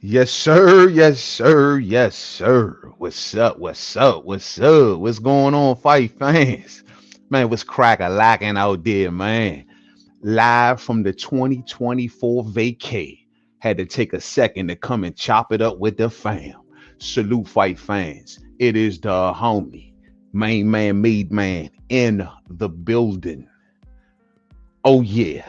Yes, sir. Yes, sir. Yes, sir. What's up? What's up? What's up? What's going on, fight fans? Man, what's crack a lacking out there, man? Live from the 2024 vacay. Had to take a second to come and chop it up with the fam. Salute, fight fans. It is the homie, main man, made man in the building. Oh, yeah.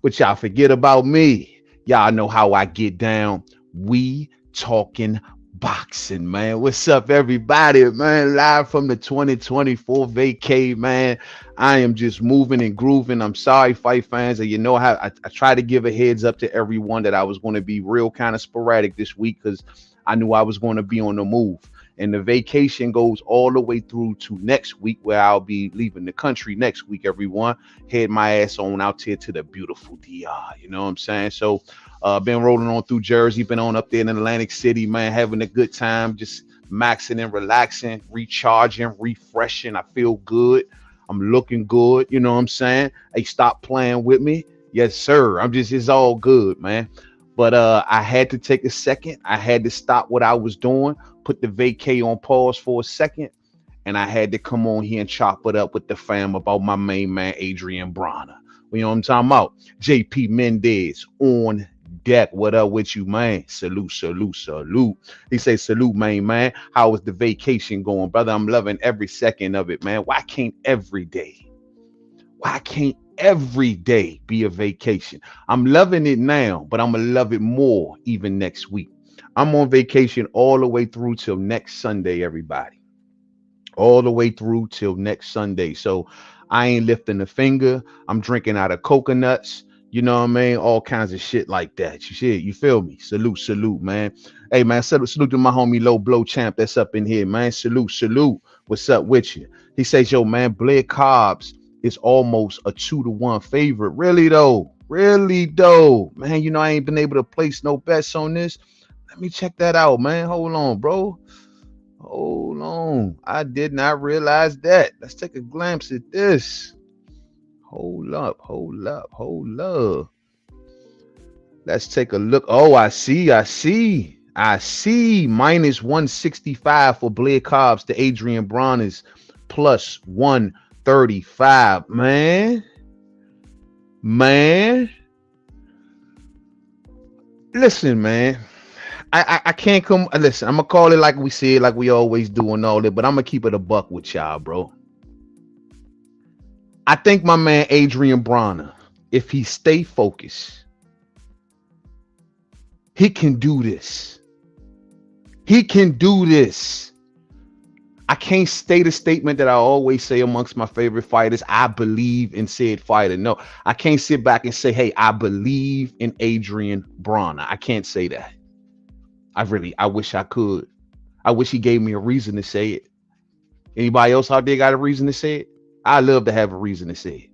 What y'all forget about me? Y'all know how I get down. We talking boxing, man. What's up, everybody, man? Live from the 2024 vacay, man. I am just moving and grooving. I'm sorry, fight fans. And you know how I try to give a heads up to everyone that I was going to be real kind of sporadic this week because I knew I was going to be on the move. And the vacation goes all the way through to next week, where I'll be leaving the country next week, everyone. Head my ass on out here to the beautiful DR. You know what I'm saying? So been rolling on through Jersey, been on up there in Atlantic City, man, having a good time, just maxing and relaxing, recharging, refreshing. I feel good. I'm looking good. You know what I'm saying? Hey, stop playing with me. Yes, sir. It's all good, man. But I had to take a second. I had to stop what I was doing, put the vacay on pause for a second, and I had to come on here and chop it up with the fam about my main man, Adrien Broner. You know what I'm talking about? JP Mendez on deck. What up with you, man? Salute, salute, salute. He say, salute, main man. How is the vacation going, brother? I'm loving every second of it, man. Why can't every day? Why can't every day be a vacation? I'm loving it now, but I'm gonna love it more even next week. I'm on vacation all the way through till next Sunday, everybody. All the way through till next Sunday. So I ain't lifting a finger. I'm drinking out of coconuts. You know what I mean? All kinds of shit like that. You feel me? Salute, salute, man. Hey, man, salute to my homie Low Blow Champ that's up in here, man. Salute, salute. What's up with you? He says, yo, man, Blair Cobbs is almost a 2-1 favorite. Really, though? Really, though? Man, you know, I ain't been able to place no bets on this. Let me check that out, man. Hold on, bro. Hold on. I did not realize that. Let's take a glance at this. Hold up, hold up, hold up. Let's take a look. Oh, I see. Minus 165 for Blair Cobbs to Adrien Broner's plus 135. Man. Listen, man. I can't come. Listen, I'm gonna call it like we said, like we always do and all that, but I'm gonna keep it a buck with y'all, bro. I think my man Adrien Broner, if he stay focused, he can do this. He can do this. I can't state a statement that I always say amongst my favorite fighters. I believe in said fighter. No, I can't sit back and say, hey, I believe in Adrien Broner. I can't say that. I wish I could. I wish he gave me a reason to say it. Anybody else out there got a reason to say it? I love to have a reason to say it.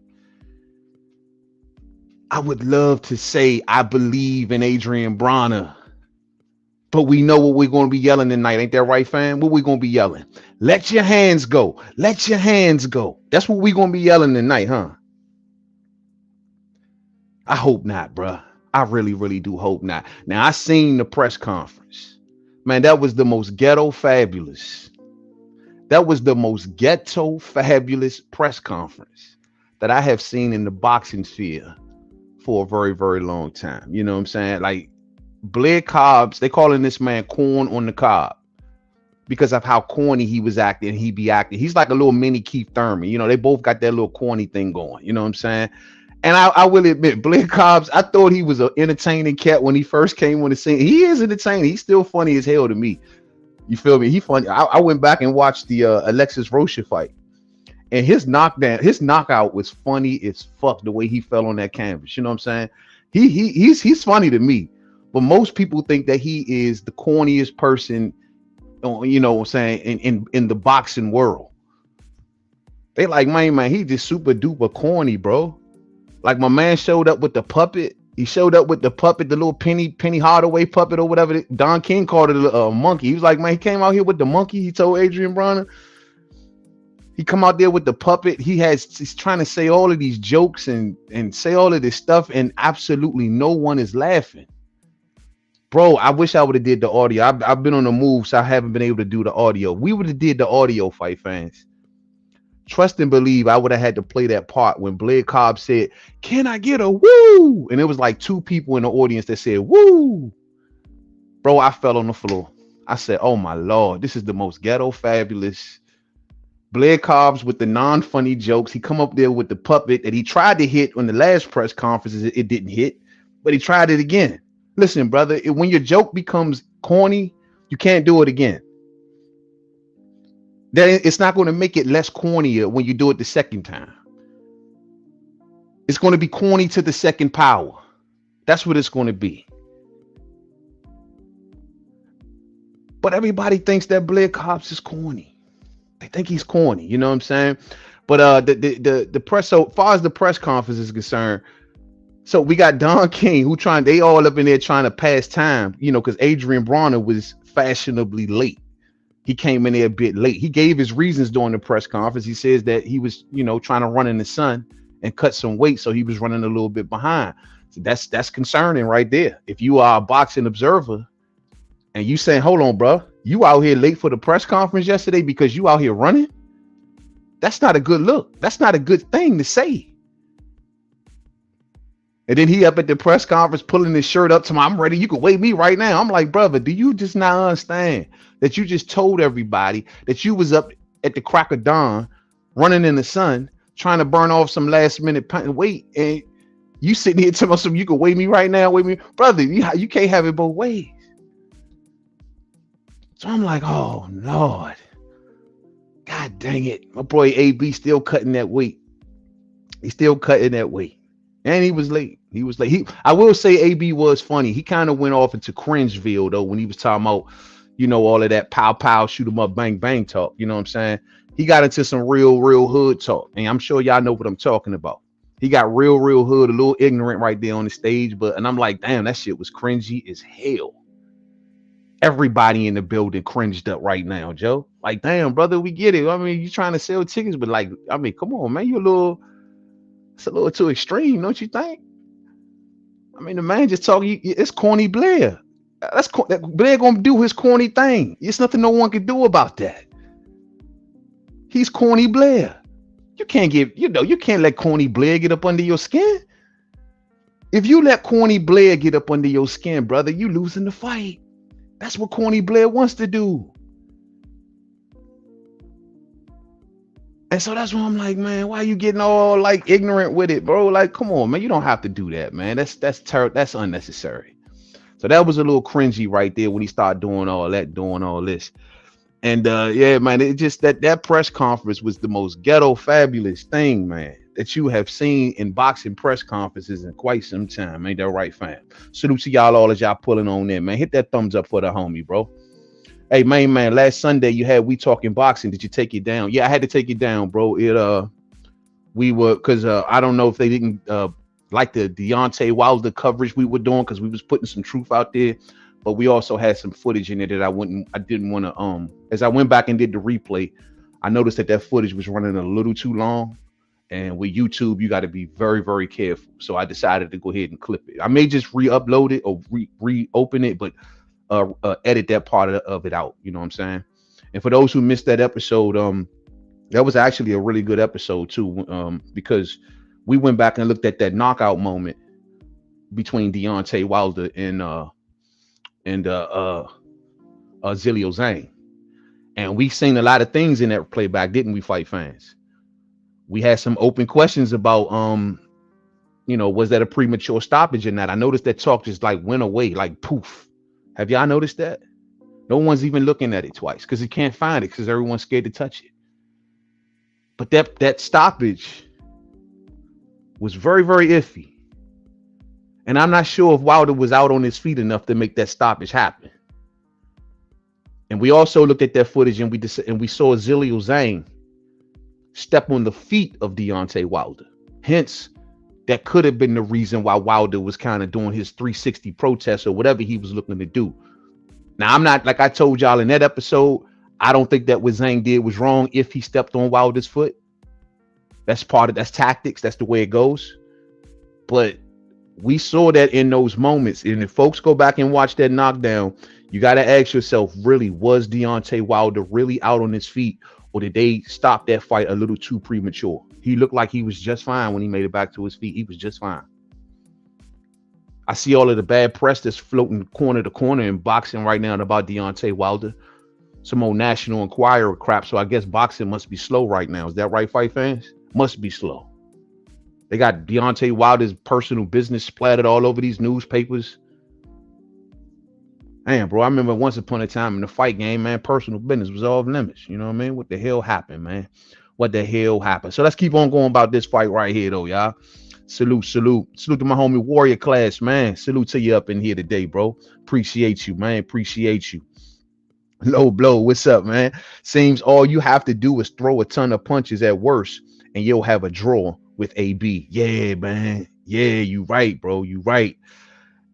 I would love to say I believe in Adrien Broner, but we know what we're going to be yelling tonight. Ain't that right, fam? What we going to be yelling? Let your hands go. Let your hands go. That's what we're going to be yelling tonight, huh? I hope not, bruh. I really, really do hope not. Now, I seen the press conference. Man, that was the most ghetto fabulous. That was the most ghetto fabulous press conference that I have seen in the boxing sphere for a very, very long time. You know what I'm saying? Like Blair Cobbs, they calling this man corn on the cob because of how corny he was acting. He be acting. He's like a little mini Keith Thurman. You know, they both got that little corny thing going. You know what I'm saying? And I will admit, Blair Cobbs, I thought he was an entertaining cat when he first came on the scene. He is entertaining. He's still funny as hell to me. You feel me? He funny. I went back and watched the Alexis Rocha fight, and his knockout was funny as fuck. The way he fell on that canvas, you know what I'm saying? He's funny to me, but most people think that he is the corniest person, you know what I'm saying, in the boxing world. They like, man, he just super duper corny, bro. Like my man showed up with the puppet. He showed up with the puppet, the little Penny Hardaway puppet or whatever. Don King called it a monkey. He was like, man, he came out here with the monkey. He told Adrien Broner. He come out there with the puppet. He's trying to say all of these jokes and say all of this stuff, and absolutely no one is laughing. Bro, I wish I would have did the audio. I've been on the move, so I haven't been able to do the audio. We would have did the audio, fight fans. Trust and believe I would have had to play that part when Blair Cobbs said, "Can I get a woo?" And it was like 2 people in the audience that said, "Woo." Bro, I fell on the floor. I said, "Oh my Lord, this is the most ghetto fabulous." Blair Cobbs with the non-funny jokes. He come up there with the puppet that he tried to hit on the last press conference. It didn't hit, but he tried it again. Listen, brother, when your joke becomes corny, you can't do it again. It's not going to make it less cornier when you do it the second time. It's going to be corny to the second power. That's what it's going to be. But everybody thinks that Blair Cobbs is corny. They think he's corny. You know what I'm saying? But the press, so far as the press conference is concerned, so we got Don King who they all up in there trying to pass time, you know, because Adrien Broner was fashionably late. He came in there a bit late. He gave his reasons during the press conference. He says that he was, you know, trying to run in the sun and cut some weight, so he was running a little bit behind. So that's concerning right there. If you are a boxing observer and you saying, "Hold on, bro, you out here late for the press conference yesterday because you out here running," that's not a good look. That's not a good thing to say. And then he up at the press conference pulling his shirt up to me, "I'm ready. You can weigh me right now." I'm like, brother, do you just not understand that you just told everybody that you was up at the crack of dawn running in the sun trying to burn off some last minute weight, and you sitting here telling me you can weigh me right now, weigh me, brother? You can't have it both ways. So I'm like, oh Lord, God dang it, my boy a.big still cutting that weight. He's still cutting that weight. And he was late. He was late. I will say a.big was funny. He kind of went off into Cringeville though when he was talking about, you know, all of that pow pow, shoot 'em up, bang bang talk. You know what I'm saying? He got into some real hood talk, and I'm sure y'all know what I'm talking about. He got real hood, a little ignorant right there on the stage, and I'm like, damn, that shit was cringy as hell. Everybody in the building cringed up right now, Joe. Like, damn, brother, we get it. I mean, you trying to sell tickets, but like, I mean, come on, man, it's a little too extreme, don't you think? I mean, the man just talking. It's corny Blair. Blair gonna do his corny thing. It's nothing no one can do about that. He's corny Blair. You can't let corny Blair get up under your skin. If you let corny Blair get up under your skin, brother, you losing the fight. That's what corny Blair wants to do. And so that's why I'm like, man, why are you getting all like ignorant with it, bro? Like, come on, man, you don't have to do that, man. That's unnecessary. So that was a little cringy right there when he started doing all this. And yeah, man, it just that press conference was the most ghetto fabulous thing, man, that you have seen in boxing press conferences in quite some time. Ain't that right, fam? Salute to y'all all as y'all pulling on there, man. Hit that thumbs up for the homie, bro. Hey, man, last Sunday you had We Talking Boxing. Did you take it down? Yeah, I had to take it down, bro. Because I don't know if they didn't like the Deontay Wilder coverage we were doing, because we was putting some truth out there, but we also had some footage in it that I didn't want to as I went back and did the replay, I noticed that footage was running a little too long, and with YouTube you got to be very, very careful. So I decided to go ahead and clip it. I may just re-upload it or reopen it, but edit that part of it out, you know what I'm saying? And for those who missed that episode, that was actually a really good episode too, because we went back and looked at that knockout moment between Deontay Wilder and Zhilei Zhang, and we seen a lot of things in that playback, didn't we, fight fans? We had some open questions about you know, was that a premature stoppage or not? I noticed that talk just like went away, like poof. Have y'all noticed that? No one's even looking at it twice because you can't find it because everyone's scared to touch it. But that stoppage was very, very iffy. And I'm not sure if Wilder was out on his feet enough to make that stoppage happen. And we also looked at that footage and we saw Zhilei Zhang step on the feet of Deontay Wilder. Hence, that could have been the reason why Wilder was kind of doing his 360 protest or whatever he was looking to do. Now, I'm not, like I told y'all in that episode, I don't think that what Zhang did was wrong if he stepped on Wilder's foot. That's tactics. That's the way it goes. But We saw that in those moments. And if folks go back and watch that knockdown, you got to ask yourself, really, was Deontay Wilder really out on his feet, or did they stop that fight a little too premature? He looked like he was just fine when he made it back to his feet. He was just fine. I see all of the bad press that's floating corner to corner in boxing right now about Deontay Wilder. Some old National Enquirer crap. So I guess boxing must be slow right now. Is that right, fight fans? Must be slow. They got Deontay Wilder's personal business splattered all over these newspapers. Man, bro, I remember once upon a time in the fight game, man, personal business was off limits. You know what I mean? What the hell happened, man? What the hell happened? So let's keep on going about this fight right here, though, y'all. Salute, salute. Salute to my homie Warrior Class, man. Salute to you up in here today, bro. Appreciate you, man. Appreciate you. Low blow, what's up, man? Seems all you have to do is throw a ton of punches at worst, and you'll have a draw with a.big. Yeah, man. Yeah, you right, bro. You right.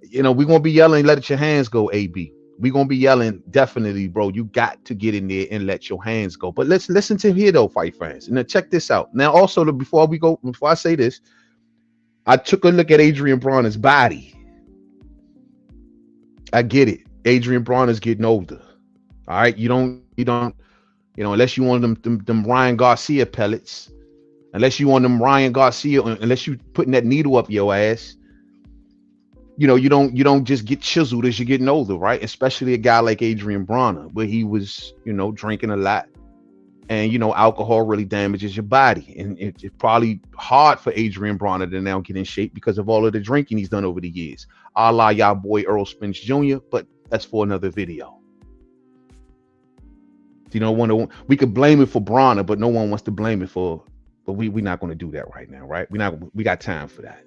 You know, we're going to be yelling, let your hands go, a.big. We're going to be yelling, definitely, bro. You got to get in there and let your hands go. But let's listen to here, though, fight fans. And now check this out. Now, also, before I say this, I took a look at Adrien Broner's body. I get it. Adrien Broner's getting older. All right. You don't, unless you want them Ryan Garcia pellets, unless you want them Ryan Garcia, unless you putting that needle up your ass. You know, you don't just get chiseled as you're getting older, right? Especially a guy like Adrien Broner, where he was, drinking a lot, and alcohol really damages your body, and it's probably hard for Adrien Broner to now get in shape because of all of the drinking he's done over the years, a la y'all boy Earl Spence Jr. But that's for another video. We could blame it for Broner, but no one wants to blame it for. But we're not going to do that right now, right? We got time for that.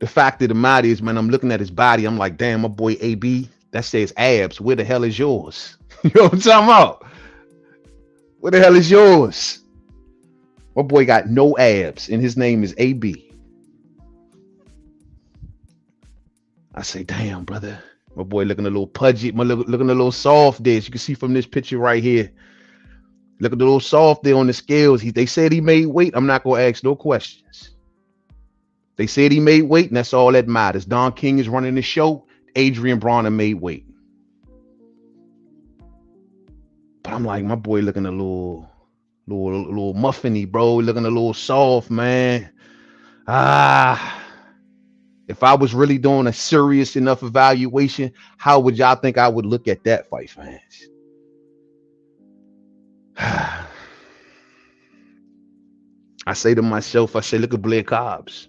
The fact of the matter is, man, I'm looking at his body. I'm like, damn, my boy a.big, that says abs. Where the hell is yours? You know what I'm talking about? Where the hell is yours? My boy got no abs, and his name is a.big. I say, damn, brother. My boy looking a little pudgy, looking a little soft there. As you can see from this picture right here. Looking a little soft there on the scales. They said he made weight. I'm not going to ask no questions. They said he made weight, and that's all that matters. Don King is running the show. Adrien Broner made weight. But I'm like, my boy looking a little muffiny, bro. Looking a little soft, man. If I was really doing a serious enough evaluation, how would y'all think I would look at that, fight fans? I say to myself, look at Blair Cobbs.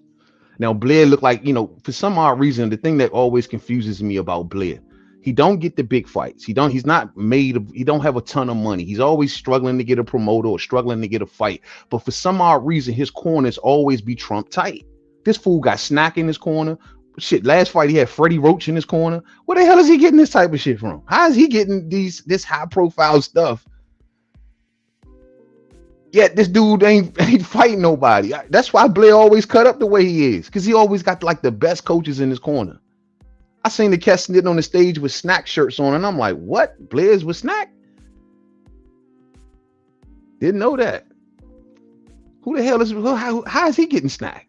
Now, Blair looked like, for some odd reason, the thing that always confuses me about Blair, he don't get the big fights. He don't have a ton of money. He's always struggling to get a promoter or struggling to get a fight. But for some odd reason, his corners always be Trump tight. This fool got Snack in his corner. Shit, last fight he had Freddie Roach in his corner. Where the hell is he getting this type of shit from? How is he getting this high profile stuff? Yet this dude ain't fighting nobody. That's why Blair always cut up the way he is, because he always got like the best coaches in his corner. I seen the cat sitting on the stage with Snack shirts on, and I'm like, what? Blair's with Snack? Didn't know that. Who the hell is, how is he getting Snack?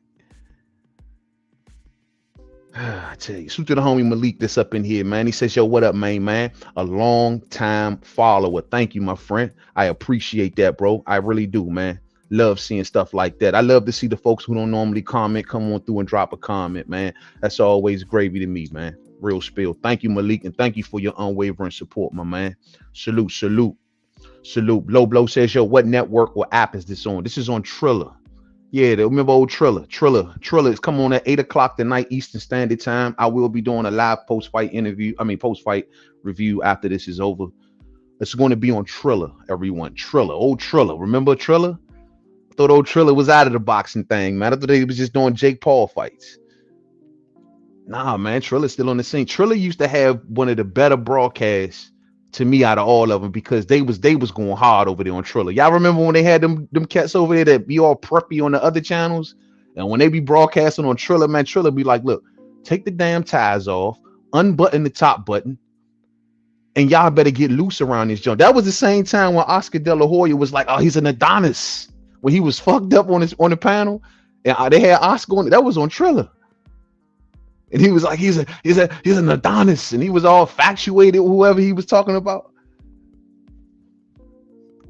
I tell you, salute to the homie Malik that's up in here, man. He says, yo, what up, man? A long time follower. Thank you, my friend. I appreciate that, bro. I really do, man. Love seeing stuff like that. I love to see the folks who don't normally comment come on through and drop a comment, man. That's always gravy to me, man. Real spill. Thank you, Malik, and thank you for your unwavering support, my man. Salute, salute, salute. Low Blow says, yo, what network or app is this on? This is on Triller. Yeah, remember old Triller. Triller is come on at 8 o'clock tonight Eastern Standard Time. I will be doing a live post-fight review after this is over. It's going to be on Triller, everyone. Triller, old Triller. Remember Triller? I thought old Triller was out of the boxing thing, man. I thought he was just doing Jake Paul fights. Nah, man, Triller's still on the scene. Triller used to have one of the better broadcasts to me out of all of them, because they was going hard over there on Triller. Y'all remember when they had them cats over there that be all preppy on the other channels? And when they be broadcasting on Triller, man, Triller be like, look, take the damn ties off, unbutton the top button, and y'all better get loose around this joint. That was the same time when Oscar De La Hoya was like, oh, he's an Adonis. When he was fucked up on the panel, And they had Oscar on it. That was on Triller. And he was like, he's an Adonis, and he was all factuated, whoever he was talking about.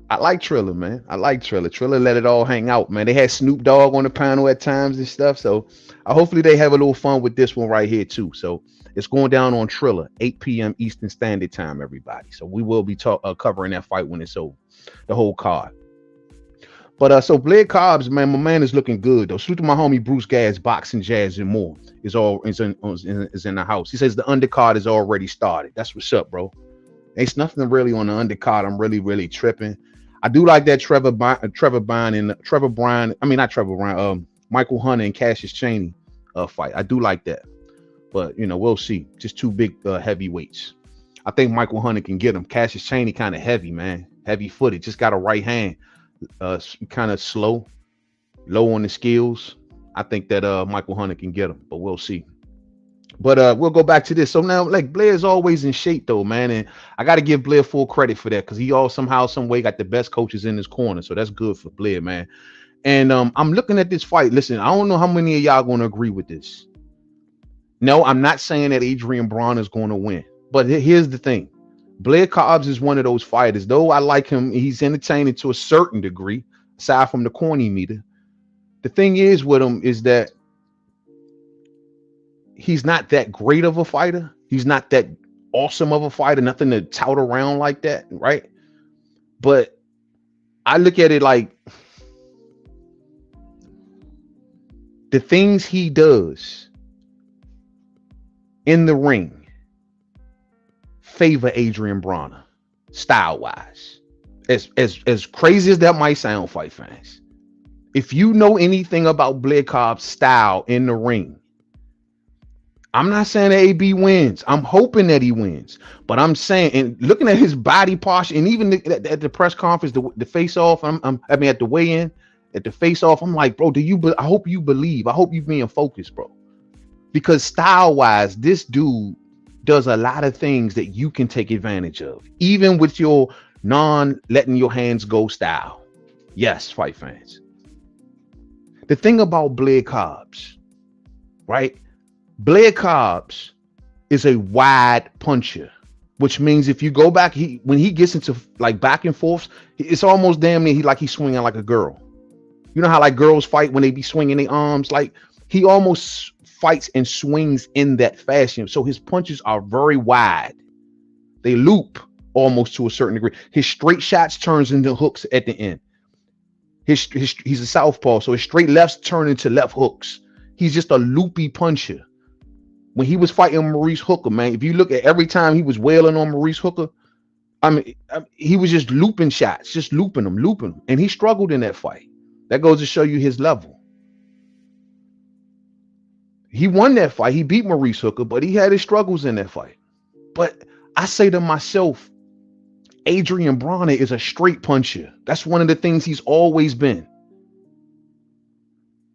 I like Triller, man. I like Triller. Triller let it all hang out, man. They had Snoop Dogg on the panel at times and stuff. So hopefully they have a little fun with this one right here too. So it's going down on Triller, 8 p.m. Eastern Standard Time, everybody. So we will be covering that fight when it's over, the whole card. But so Blair Cobbs, man, my man is looking good though. Salute to my homie Bruce Gas, Boxing, Jazz, and more is in the house. He says the undercard is already started. That's what's up, bro. Ain't nothing really on the undercard. I'm really tripping. I do like that Michael Hunter and Cassius Chaney fight. I do like that, but we'll see. Just two big heavyweights. I think Michael Hunter can get him. Cassius Chaney kind of heavy, man, heavy footed. Just got a right hand, kind of slow, low on the skills. I think that Michael Hunter can get him, but we'll see. But we'll go back to this. So now, like, Blair's always in shape though, man, and I got to give Blair full credit for that because he all somehow, some way got the best coaches in his corner. So that's good for Blair, man. And I'm looking at this fight. Listen, I don't know how many of y'all going to agree with this. No, I'm not saying that Adrien Broner is going to win, but here's the thing: Blair Cobbs is one of those fighters. Though I like him, he's entertaining to a certain degree, aside from the corny meter. The thing is with him is that he's not that great of a fighter. He's not that awesome of a fighter, nothing to tout around like that, right? But I look at it like the things he does in the ring favor Adrien Broner style-wise. As crazy as that might sound, fight fans, if you know anything about Blair Cobbs' style in the ring, I'm not saying that a.big wins. I'm hoping that he wins. But I'm saying, and looking at his body posture, and even at the press conference, the face-off, at the weigh-in, at the face-off, I'm like, bro, I hope you believe. I hope you being focused, bro. Because style-wise, this dude does a lot of things that you can take advantage of, even with your non-letting your hands go style. Yes, fight fans. The thing about Blair Cobbs, right? Blair Cobbs is a wide puncher, which means if you go back, when he gets into like back and forth, it's almost damn near he's swinging like a girl. You know how like girls fight when they be swinging their arms? Like he almost fights and swings in that fashion. So his punches are very wide. They loop almost to a certain degree. His straight shots turns into hooks at the end. He's a southpaw, so his straight lefts turn into left hooks. He's just a loopy puncher. When he was fighting Maurice Hooker, man, if you look at every time he was wailing on Maurice Hooker, he was just looping shots, just looping them. And he struggled in that fight. That goes to show you his level. He won that fight. He beat Maurice Hooker, but he had his struggles in that fight. But I say to myself, Adrien Broner is a straight puncher. That's one of the things he's always been.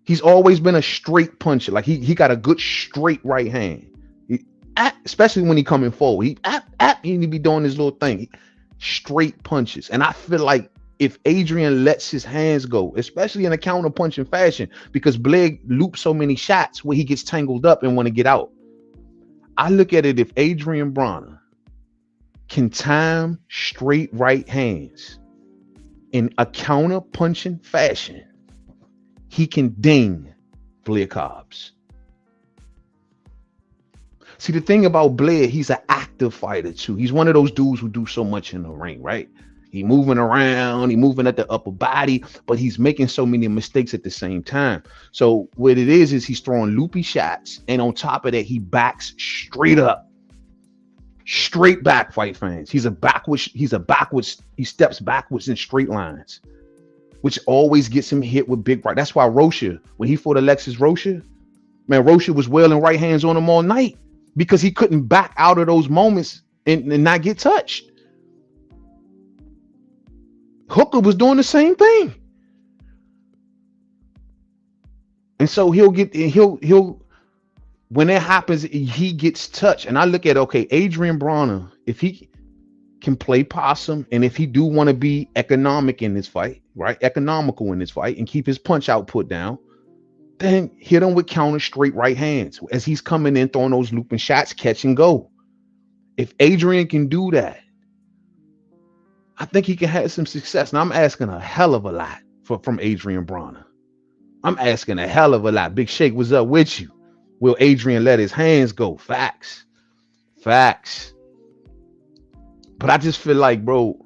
He's always been a straight puncher. Like he got a good straight right hand, especially when he coming forward. He need to be doing his little thing. Straight punches. And I feel like if Adrien lets his hands go, especially in a counter punching fashion, because Blair loops so many shots where he gets tangled up and want to get out. I look at it, if Adrien Broner can time straight right hands in a counter punching fashion, he can ding Blair Cobbs. See, the thing about Blair, he's an active fighter too. He's one of those dudes who do so much in the ring, right? He moving around, he moving at the upper body, but he's making so many mistakes at the same time. So what it is he's throwing loopy shots, and on top of that, he backs straight up. Straight back, fight fans. He steps backwards in straight lines, which always gets him hit with big right. That's why Rocha, when he fought Alexis Rocha, man, Rocha was wailing right hands on him all night because he couldn't back out of those moments and not get touched. Hooker was doing the same thing. And so he'll when that happens, he gets touched. And I look at, okay, Adrien Broner, if he can play possum, and if he do want to be economical in this fight and keep his punch output down, then hit him with counter straight right hands as he's coming in, throwing those looping shots, catch and go. If Adrien can do that, I think he can have some success. Now I'm asking a hell of a lot from Adrien Broner. I'm asking a hell of a lot. Big Shake, what's up with you? Will Adrien let his hands go? Facts. Facts. But I just feel like, bro,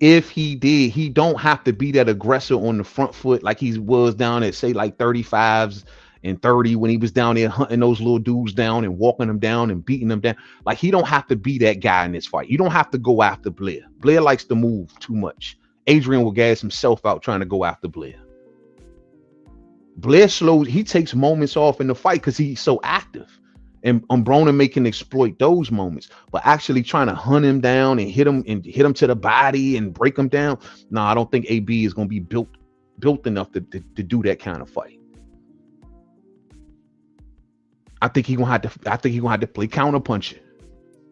if he did, he don't have to be that aggressor on the front foot like he was down at, say, like 35s and 30 when he was down there hunting those little dudes down and walking them down and beating them down. Like, he don't have to be that guy in this fight. You don't have to go after Blair. Blair likes to move too much. Adrien will gas himself out trying to go after Blair. Blair slows, he takes moments off in the fight because he's so active. And Broner making exploit those moments, but actually trying to hunt him down and hit him to the body and break him down. No, I don't think AB is going to be built enough to do that kind of fight. I think he's gonna have to play counterpuncher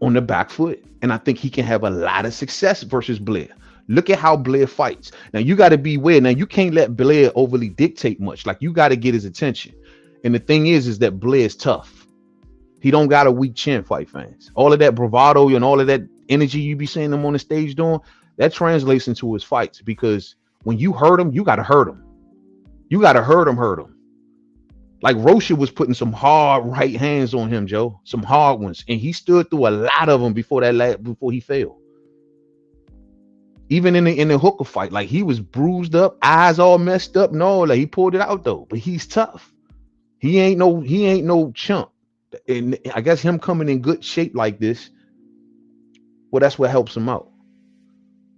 on the back foot, and I think he can have a lot of success versus Blair. Look at how Blair fights. Now you got to be aware. Now you can't let Blair overly dictate much. Like, you got to get his attention. And the thing is that Blair is tough. He don't got a weak chin, fight fans. All of that bravado and all of that energy you be seeing him on the stage doing, that translates into his fights, because when you hurt him, you got to hurt him. You got to hurt him. Like, Rocha was putting some hard right hands on him, Joe. Some hard ones. And he stood through a lot of them before he fell. Even in the hooker fight, like, he was bruised up, eyes all messed up. No, like, he pulled it out though. But he's tough. He ain't no chump. And I guess him coming in good shape like this, well, that's what helps him out.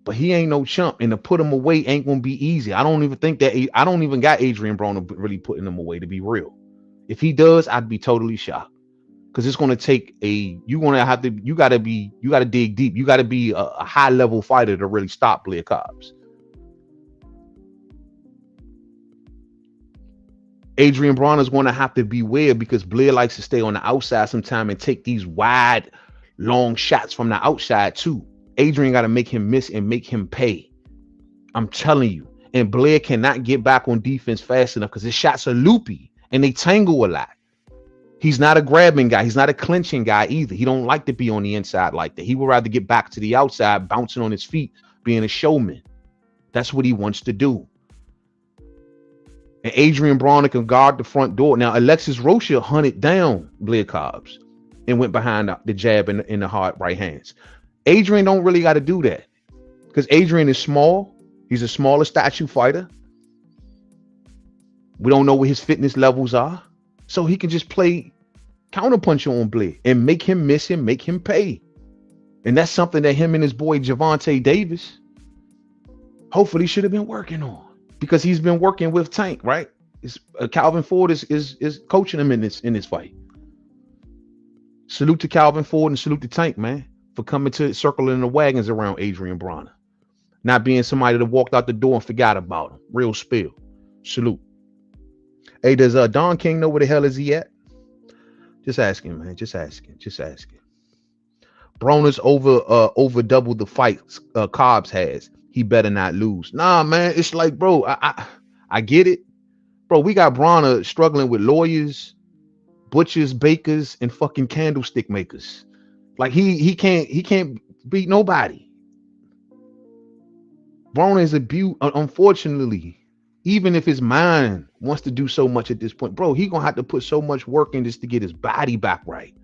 But he ain't no chump, and to put him away ain't gonna be easy. I don't even got Adrien Broner really putting him away, to be real. If he does, I'd be totally shocked, because it's gonna take you gotta dig deep. You gotta be a high level fighter to really stop Blair Cobbs. Adrien Broner is going to have to beware, because Blair likes to stay on the outside sometime and take these wide, long shots from the outside too. Adrien got to make him miss and make him pay. I'm telling you. And Blair cannot get back on defense fast enough, because his shots are loopy and they tangle a lot. He's not a grabbing guy. He's not a clinching guy either. He don't like to be on the inside like that. He would rather get back to the outside, bouncing on his feet, being a showman. That's what he wants to do. And Adrien Broner can guard the front door. Now, Alexis Rocha hunted down Blair Cobbs and went behind the jab in the hard right hands. Adrien don't really got to do that, because Adrien is small. He's a smaller statue fighter. We don't know what his fitness levels are. So he can just play counterpuncher on Blair and make him miss him, make him pay. And that's something that him and his boy Gervonta Davis hopefully should have been working on, because he's been working with Tank, right? Calvin Ford is coaching him in this fight. Salute to Calvin Ford and salute to Tank, man, for coming to circling the wagons around Adrien Broner. Not being somebody that walked out the door and forgot about him. Real spill. Salute. Hey, does Don King know where the hell is he at? Just asking, man. Just asking. Broner's over double the fights Cobbs has. He better not lose. Nah, man. It's like, bro, I get it. Bro, we got Broner struggling with lawyers, butchers, bakers, and fucking candlestick makers. Like, he can't beat nobody. Broner is a beaut. Unfortunately, even if his mind wants to do so much at this point, bro, he gonna have to put so much work in just to get his body back right.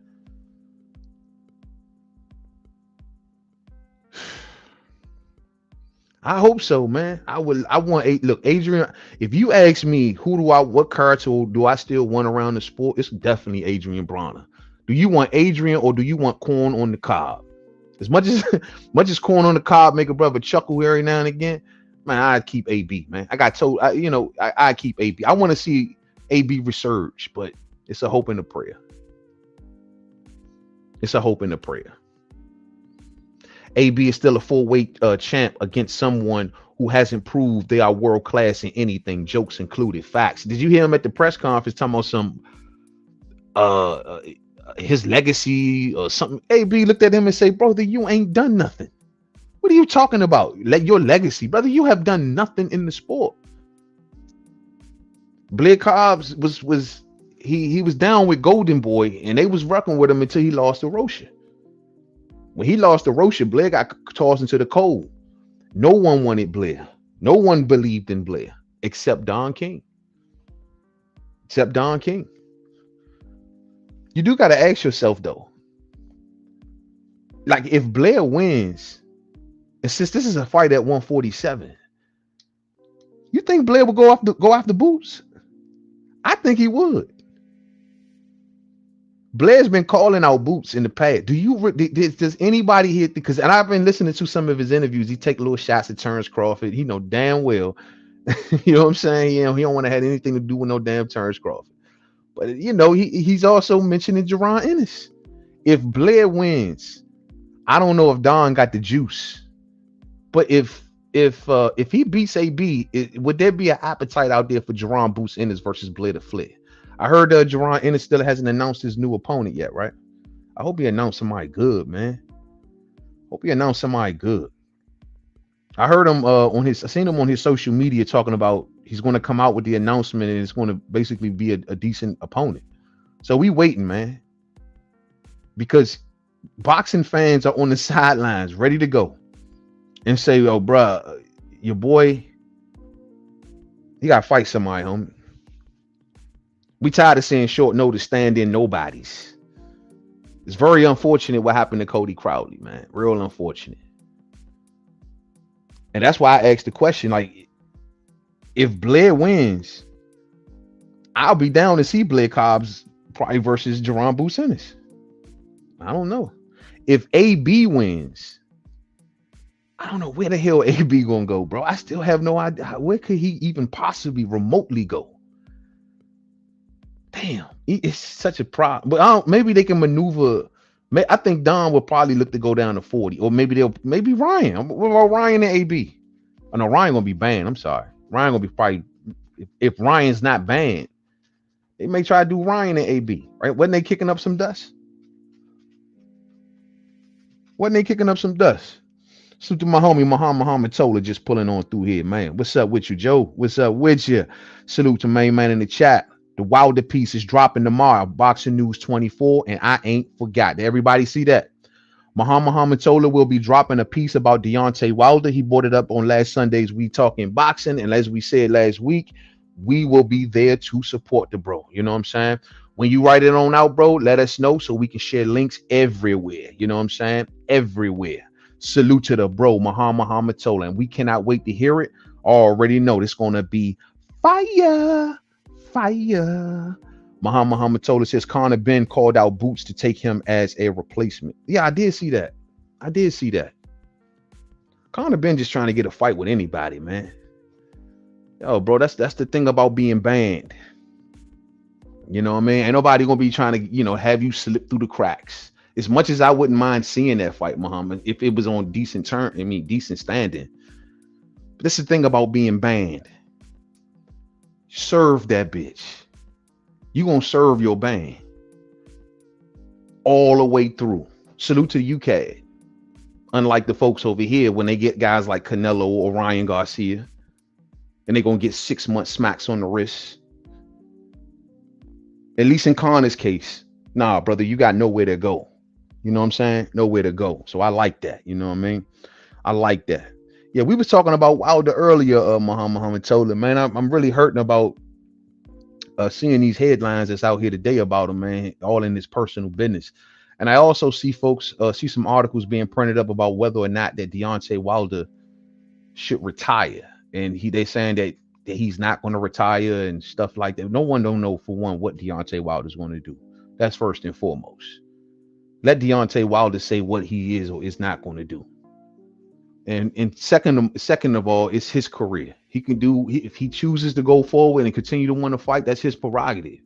I hope so, man. Look, Adrien, if you ask me what character do I still want around the sport, it's definitely Adrien Broner. Do you want Adrien, or do you want corn on the cob? As much as corn on the cob make a brother chuckle every now and again, man, I'd keep AB, man. I keep AB. I want to see AB resurge, but it's a hope and a prayer. It's a hope and a prayer. AB is still a full weight champ against someone who hasn't proved they are world class in anything, jokes included. Facts. Did you hear him at the press conference talking about some his legacy or something? AB looked at him and said, brother, you ain't done nothing. What are you talking about? Your legacy, brother? You have done nothing in the sport. Blair Cobbs was he was down with Golden Boy, and they was rocking with him until he lost to Rocha. When he lost to Rocha, Blair got tossed into the cold. No one wanted Blair. No one believed in Blair except Don King. Except Don King. You do got to ask yourself though, like if Blair wins, and since this is a fight at 147, you think Blair will go after Boots? I think he would. Blair's been calling out Boots in the past. Does anybody here? Because and I've been listening to some of his interviews. He take little shots at Terrence Crawford. He know damn well, you know what I'm saying. You know he don't want to have anything to do with no damn Terrence Crawford. But you know he's also mentioning Jaron Ennis. If Blair wins, I don't know if Don got the juice, but if he beats AB, would there be an appetite out there for Jaron Boots Ennis versus Blair to Flair? I heard Jaron Ennis still hasn't announced his new opponent yet, right? I hope he announced somebody good, man. Hope he announced somebody good. I heard him I seen him on his social media talking about he's going to come out with the announcement and it's going to basically be a decent opponent. So we waiting, man, because boxing fans are on the sidelines ready to go and say, "Oh, bruh, your boy, he got to fight somebody, homie." We tired of seeing short notice stand-in nobodies. It's very unfortunate what happened to Cody Crowley, man. Real unfortunate. And that's why I asked the question, like, if Blair wins, I'll be down to see Blair Cobbs probably versus Jaron Boots Ennis. I don't know. If AB wins, I don't know where the hell AB gonna go, bro. I still have no idea. Where could he even possibly remotely go? Damn, it's such a problem. But maybe they can maneuver. I think Don will probably look to go down to 40, or maybe Ryan. What about Ryan and AB? Oh no, Ryan gonna be banned. I'm sorry, Ryan gonna be probably if Ryan's not banned, they may try to do Ryan and AB. Right? Wasn't they kicking up some dust? Salute to my homie Muhammad Tola just pulling on through here, man. What's up with you, Joe? What's up with you? Salute to main man in the chat. The Wilder piece is dropping tomorrow. Boxing News 24, and I ain't forgot. Did everybody see that? Muhammad Tola will be dropping a piece about Deontay Wilder. He brought it up on last Sunday's We Talking Boxing, and as we said last week, we will be there to support the bro. You know what I'm saying? When you write it on out, bro, let us know so we can share links everywhere. You know what I'm saying? Everywhere. Salute to the bro, Muhammad Tola, and we cannot wait to hear it. Already know it's gonna be fire. Muhammad Tola says Conor Ben called out Boots to take him as a replacement. Yeah, I did see that. Conor Ben just trying to get a fight with anybody, man. Yo, bro, that's the thing about being banned. You know what I mean? Ain't nobody gonna be trying to, have you slip through the cracks. As much as I wouldn't mind seeing that fight, Muhammad, if it was on decent standing. But this is the thing about being banned. Serve that bitch. You gonna serve your ban all the way through. Salute to UK. Unlike the folks over here, when they get guys like Canelo or Ryan Garcia, and they're gonna get 6 month smacks on the wrist. At least in Connor's case, nah, brother, you got nowhere to go. You know what I'm saying? Nowhere to go. So I like that. You know what I mean? I like that. Yeah, we was talking about Wilder earlier, Muhammad Tola, man. I'm really hurting about seeing these headlines that's out here today about him, man, all in his personal business. And I also see see some articles being printed up about whether or not that Deontay Wilder should retire. And they saying that he's not going to retire and stuff like that. No one don't know, for one, what Deontay Wilder is going to do. That's first and foremost. Let Deontay Wilder say what he is or is not going to do. And second of all, it's his career. He can do, if he chooses to go forward and continue to want to fight, that's his prerogative.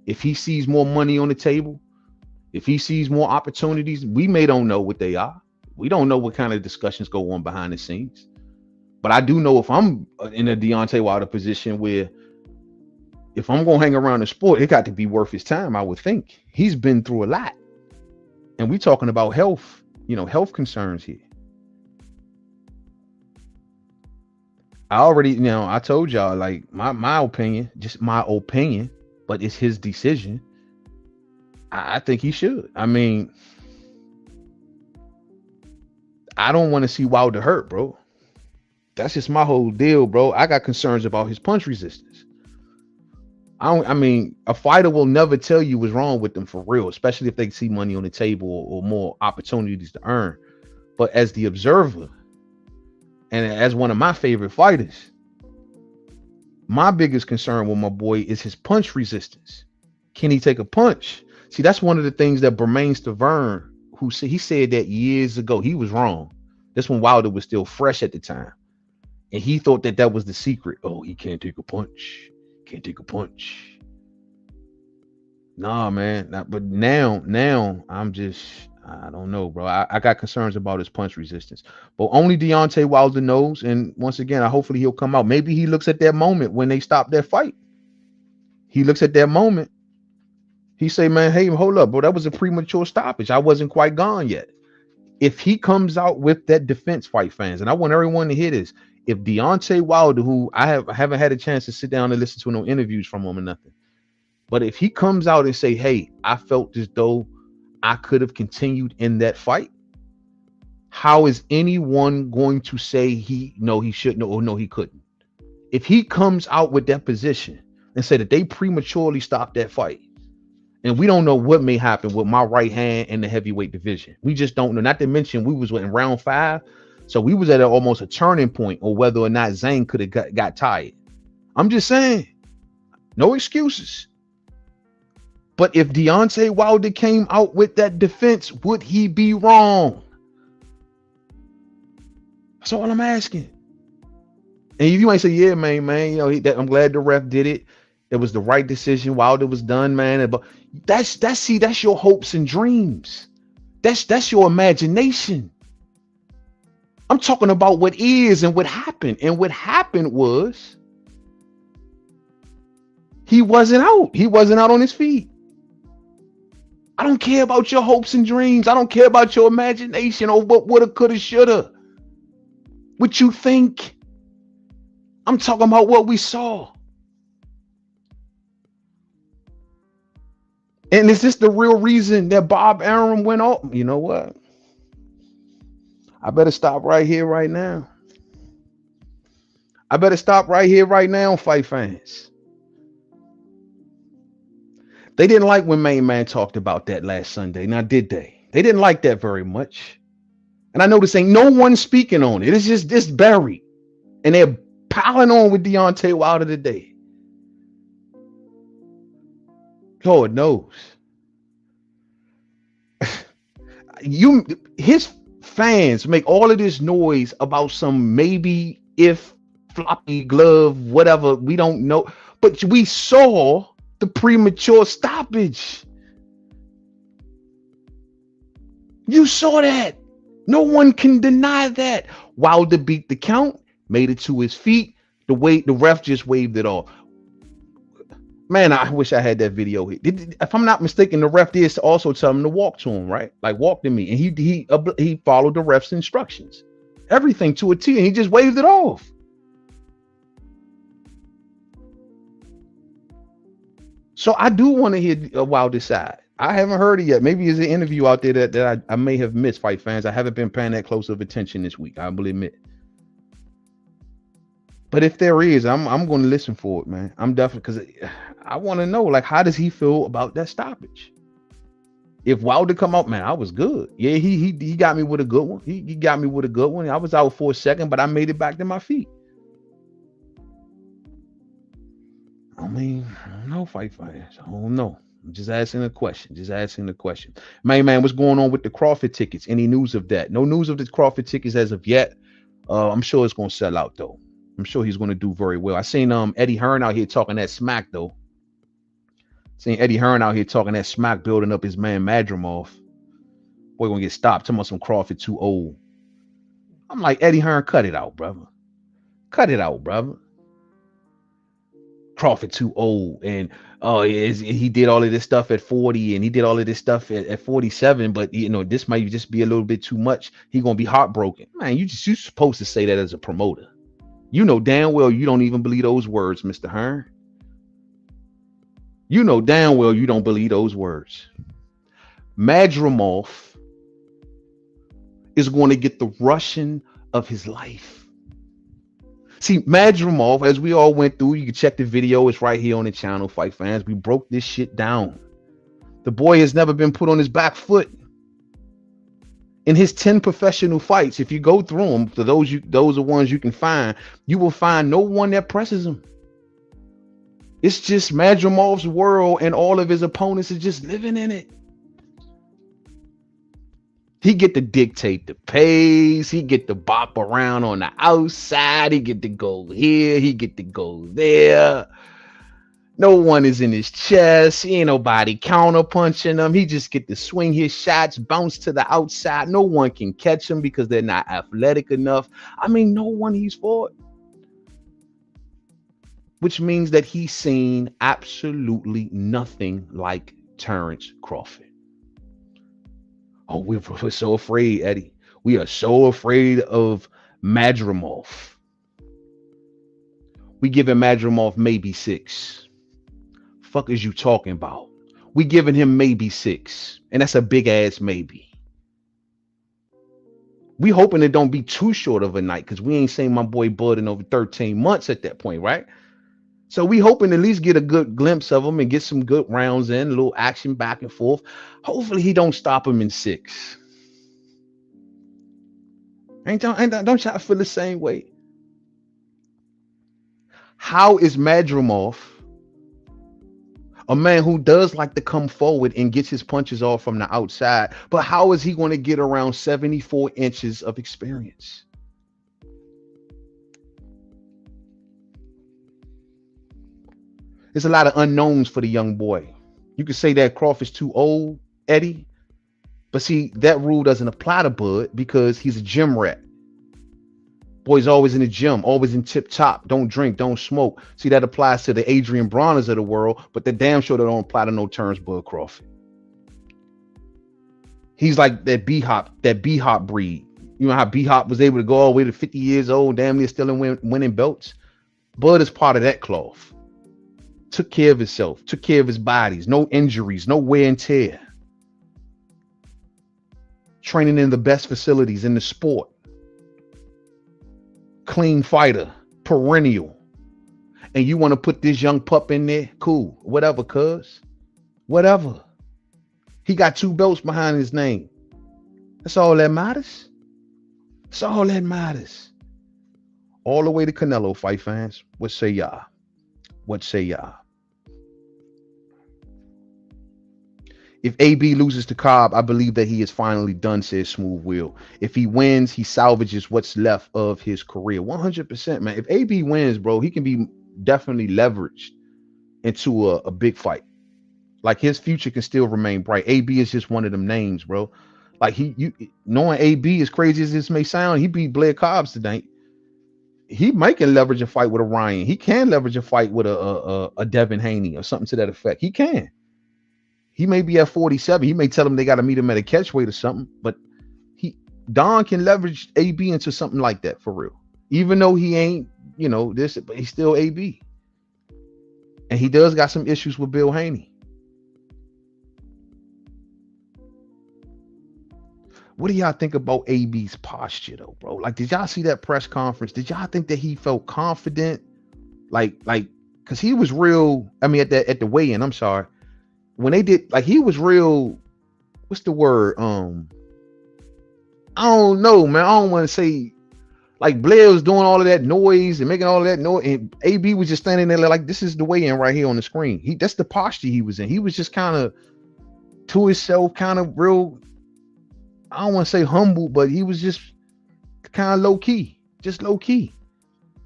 If he sees more money on the table, if he sees more opportunities, we don't know what they are. We don't know what kind of discussions go on behind the scenes. But I do know if I'm in a Deontay Wilder position where if I'm going to hang around the sport, it got to be worth his time, I would think. He's been through a lot. And we talking about health, health concerns here. I already, I told y'all, like, my opinion, just my opinion, but it's his decision. I think he should. I mean, I don't want to see Wilder hurt, bro. That's just my whole deal, bro. I got concerns about his punch resistance. I mean, a fighter will never tell you what's wrong with them for real, especially if they see money on the table or more opportunities to earn. But as the observer and as one of my favorite fighters, my biggest concern with my boy is his punch resistance. Can he take a punch? See, that's one of the things that Bermain Stavern, who said, he said that years ago. He was wrong. That's when Wilder was still fresh at the time. And he thought that that was the secret. Oh, he can't take a punch. Can't take a punch. Nah, man. But now I'm just, I don't know, bro. I got concerns about his punch resistance. But only Deontay Wilder knows. And once again, hopefully he'll come out. Maybe he looks at that moment when they stop that fight. He looks at that moment. He say, man, hey, hold up, bro. That was a premature stoppage. I wasn't quite gone yet. If he comes out with that defense, fight fans, and I want everyone to hear this, if Deontay Wilder, who I haven't had a chance to sit down and listen to no interviews from him or nothing, but if he comes out and say, hey, I felt as though I could have continued in that fight, how is anyone going to say he shouldn't or no, he couldn't? If he comes out with that position and say that they prematurely stopped that fight, and we don't know what may happen with my right hand in the heavyweight division. We just don't know. Not to mention we was in round 5. So we was at almost a turning point on whether or not Zane could have got tired. I'm just saying, no excuses. But if Deontay Wilder came out with that defense, would he be wrong? That's all I'm asking. And you might say, yeah, man, I'm glad the ref did it. It was the right decision. Wilder was done, man. But that's your hopes and dreams. That's your imagination. I'm talking about what is and what happened. And what happened was he wasn't out. He wasn't out on his feet. I don't care about your hopes and dreams. I don't care about your imagination or what woulda, coulda, shoulda. What you think. I'm talking about what we saw. And is this the real reason that Bob Arum went off? You know what? I better stop right here, right now. I better stop right here, right now, fight fans. They didn't like when Mainman talked about that last Sunday. Now, did they? They didn't like that very much. And I notice ain't no one speaking on it. It's just this buried. And they're piling on with Deontay Wilder today. Lord knows. His fans make all of this noise about some maybe if floppy glove, whatever, we don't know. But we saw the premature stoppage. You saw that. No one can deny that. Wilder beat the count, made it to his feet. The ref just waved it off. Man, I wish I had that video. If I'm not mistaken, the ref did also tell him to walk to him, right? Like walk to me. And he followed the ref's instructions. Everything to a T, and he just waved it off. So I do want to hear Wilder's side. I haven't heard it yet. Maybe it's an interview out there that I may have missed, fight fans. I haven't been paying that close of attention this week, I will admit. But if there is, I'm going to listen for it, man. I'm definitely, because I want to know, like, how does he feel about that stoppage? If Wilder come out, man, I was good. Yeah, he got me with a good one. He got me with a good one. I was out for a second, but I made it back to my feet. I mean, I don't know, fight fighters. I don't know. I'm just asking a question. Man, what's going on with the Crawford tickets? Any news of that? No news of the Crawford tickets as of yet. I'm sure it's going to sell out, though. I'm sure he's going to do very well. I seen Eddie Hearn out here talking that smack, though. Seen Eddie Hearn out here talking that smack, building up his man Madrimov. Boy, gonna get stopped. Talking about some Crawford too old. I'm like, Eddie Hearn, cut it out, brother. Cut it out, brother. Crawford too old, and he did all of this stuff at 40, and he did all of this stuff at 47. But this might just be a little bit too much. He gonna be heartbroken, man. You supposed to say that as a promoter. You know damn well you don't even believe those words, Mr. Hearn. You know damn well you don't believe those words. Madrimov is going to get the Russian of his life. See, Madrimov, as we all went through, you can check the video. It's right here on the channel, Fight Fans. We broke this shit down. The boy has never been put on his back foot. In his 10 professional fights, if you go through them, for those are ones you can find, you will find no one that presses him. It's just Madrimov's world, and all of his opponents are just living in it. He get to dictate the pace. He get to bop around on the outside. He get to go here. He get to go there. No one is in his chest. He ain't nobody counter punching him. He just get to swing his shots, bounce to the outside. No one can catch him because they're not athletic enough. I mean, no one he's fought. Which means that he's seen absolutely nothing like Terrence Crawford. Oh, we're so afraid, Eddie. We are so afraid of Madrimov. We giving Madrimov maybe 6. Fuck is you talking about? We giving him maybe 6. And that's a big ass maybe. We hoping it don't be too short of a night, because we ain't seen my boy Bud in over 13 months at that point, right? So we hoping at least get a good glimpse of him and get some good rounds in, a little action back and forth. Hopefully he don't stop him in 6. Don't y'all feel the same way? How is Madrimov, a man who does like to come forward and gets his punches off from the outside, but how is he going to get around 74 inches of experience? There's a lot of unknowns for the young boy. You could say that Crawford's too old, Eddie, but see, that rule doesn't apply to Bud because he's a gym rat. Boy's always in the gym, always in tip top, don't drink, don't smoke. See, that applies to the Adrien Broners of the world, but the damn sure that don't apply to no Terrence Bud Crawford. He's like that B-Hop breed. You know how B-Hop was able to go all the way to 50 years old, damn near still winning belts? Bud is part of that cloth. Took care of himself, took care of his bodies, no injuries, no wear and tear. Training in the best facilities in the sport. Clean fighter, perennial. And you want to put this young pup in there? Cool, whatever, cuz. Whatever. He got 2 belts behind his name. That's all that matters. That's all that matters. All the way to Canelo, Fight Fans. What say y'all? What say y'all? If A.B. loses to Cobb, I believe that he is finally done, says Smooth Will. If he wins, he salvages what's left of his career. 100%, man. If A.B. wins, bro, he can be definitely leveraged into a big fight. Like, his future can still remain bright. A.B. is just one of them names, bro. Like, knowing A.B., as crazy as this may sound, he beat Blair Cobbs tonight. He might can leverage a fight with a Ryan. He can leverage a fight with a Devin Haney or something to that effect. He can. He may be at 47. He may tell them they got to meet him at a catchweight or something. But Don can leverage A.B. into something like that for real. Even though he ain't, this, but he's still A.B. And he does got some issues with Bill Haney. What do y'all think about A.B.'s posture though, bro? Like, did y'all see that press conference? Did y'all think that he felt confident? Like, cause he was real. I mean, at the weigh-in, I'm sorry. When they did, like, he was real. What's the word? I don't know, man. I don't want to say, like, Blair was doing all of that noise and making all of that noise, and A.B. was just standing there like, this is the weigh-in right here on the screen. That's the posture he was in. He was just kind of to himself, kind of real. I don't want to say humble, but he was just kind of low key, just low key.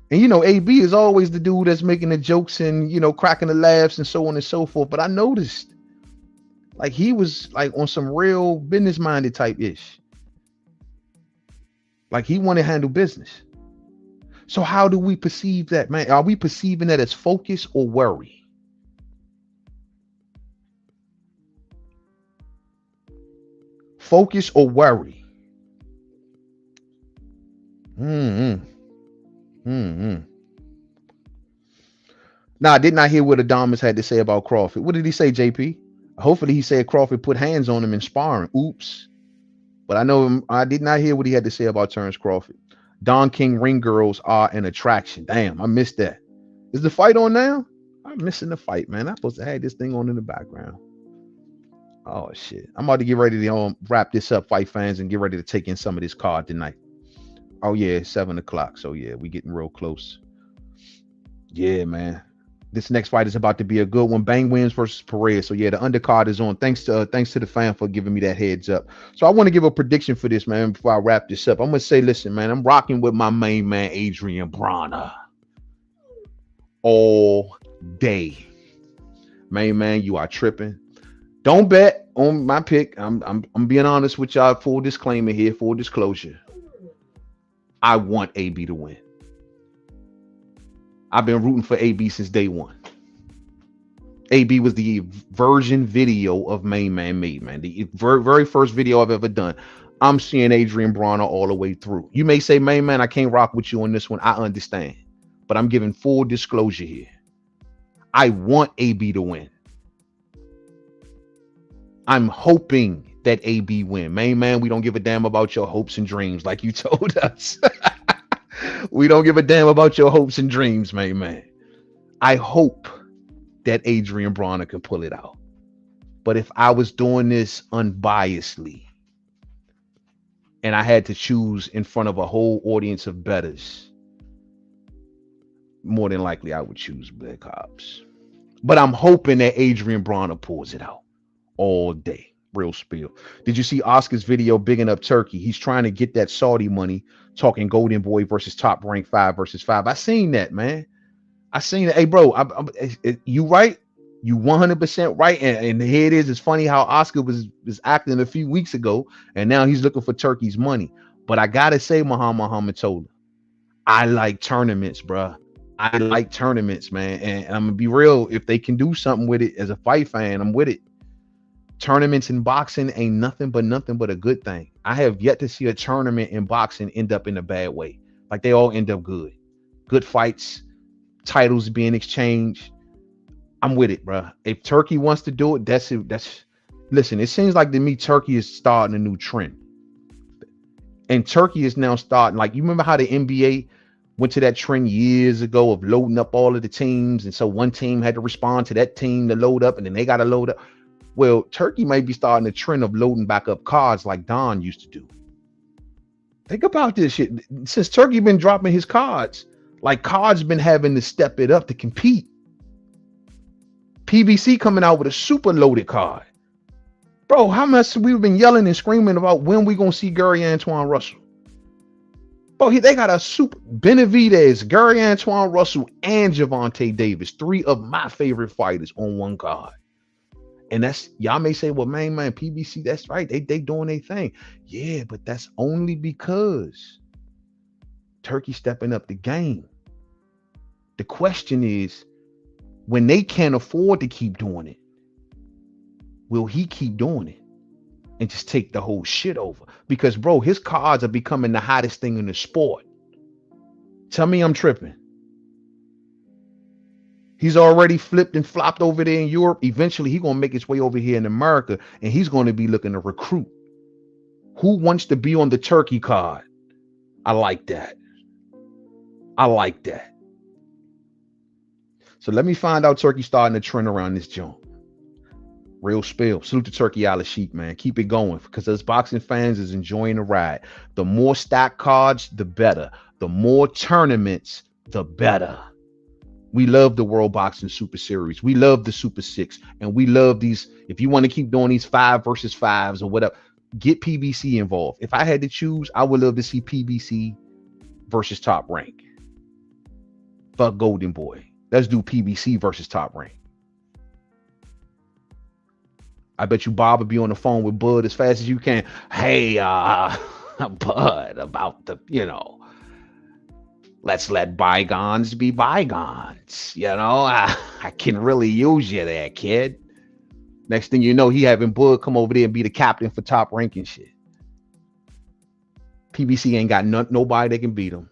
And A.B. is always the dude that's making the jokes and cracking the laughs and so on and so forth. But I noticed, like, he was like on some real business minded type ish. Like, he wanted to handle business. So how do we perceive that, man? Are we perceiving that as focus or worry? Focus or worry? Now, I did not hear what Adamas had to say about Crawford. What did he say, JP? Hopefully he said Crawford put hands on him in sparring. Oops. But I know I did not hear what he had to say about Terrence Crawford. Don King ring girls are an attraction. Damn, I missed that. Is the fight on now? I'm missing the fight, man. I'm supposed to have this thing on in the background. Oh shit. I'm about to get ready to wrap this up, fight fans, and get ready to take in some of this card tonight. Oh yeah, it's 7:00. So yeah, we getting real close. Yeah, man. This next fight is about to be a good one. Bang Williams versus Perez. So yeah, the undercard is on. Thanks to the fan for giving me that heads up. So I want to give a prediction for this, man, before I wrap this up. I'm gonna say, listen, man, I'm rocking with my main man, Adrien Broner, all day. Main man, you are tripping. Don't bet on my pick. I'm being honest with y'all. Full disclaimer here, full disclosure. I want AB to win. I've been rooting for AB since day one. AB was the version video of Mainman Mademan, the very first video I've ever done. I'm seeing Adrien Broner all the way through. You may say, Mainman, I can't rock with you on this one. I understand. But I'm giving full disclosure here. I want AB to win. I'm hoping that AB win. Mainman, we don't give a damn about your hopes and dreams like you told us. We don't give a damn about your hopes and dreams, man. I hope that Adrien Broner can pull it out. But if I was doing this unbiasedly and I had to choose in front of a whole audience of bettors, more than likely I would choose Blair Cobbs. But I'm hoping that Adrien Broner pulls it out all day. Real spiel. Did you see Oscar's video bigging up Turkey? He's trying to get that Saudi money, talking Golden Boy versus Top Rank 5 versus 5. I seen that, man. I seen it. Hey, bro, you right? You 100% right. And here it is. It's funny how Oscar was acting a few weeks ago, and now he's looking for Turkey's money. But I gotta say, Muhammad Tola, I like tournaments, bro. I like tournaments, man. And I'm gonna be real. If they can do something with it as a fight fan, I'm with it. Tournaments in boxing ain't nothing but a good thing. I have yet to see a tournament in boxing end up in a bad way. Like they all end up good. Good fights, titles being exchanged. I'm with it, bro. If Turkey wants to do it, that's it. Listen, it seems like to me Turkey is starting a new trend. And Turkey is now starting, like, you remember how the NBA went to that trend years ago of loading up all of the teams, and so one team had to respond to that team to load up, and then they got to load up. Well, Turkey may be starting a trend of loading back up cards like Don used to do. Think about this shit. Since Turkey been dropping his cards, like cards been having to step it up to compete. PBC coming out with a super loaded card. Bro, how much we've been yelling and screaming about when we gonna see Gary Antoine Russell. Bro, they got a super Benavidez, Gary Antoine Russell, and Gervonta Davis, 3 of my favorite fighters on one card. And that's, y'all may say, well, man, PBC, that's right. They doing their thing. Yeah, but that's only because Turkey stepping up the game. The question is, when they can't afford to keep doing it, will he keep doing it and just take the whole shit over? Because, bro, his cards are becoming the hottest thing in the sport. Tell me I'm tripping. He's already flipped and flopped over there in Europe. Eventually, he's going to make his way over here in America, and he's going to be looking to recruit. Who wants to be on the Turkey card? I like that. I like that. So let me find out Turkey starting to trend around this joint. Real spill. Salute to Turkey Al-Sheikh, man. Keep it going, because us boxing fans is enjoying the ride. The more stack cards, the better. The more tournaments, the better. We love the World Boxing Super Series. We love the Super 6. And we love these. If you want to keep doing these 5 versus 5s or whatever, get PBC involved. If I had to choose, I would love to see PBC versus Top Rank. Fuck Golden Boy. Let's do PBC versus Top Rank. I bet you Bob will be on the phone with Bud as fast as you can. Hey, Bud, about the, let's let bygones be bygones. I can really use you there, kid. Next thing you know, he having Bud come over there and be the captain for Top Rank and shit. PBC ain't got nobody that can beat him.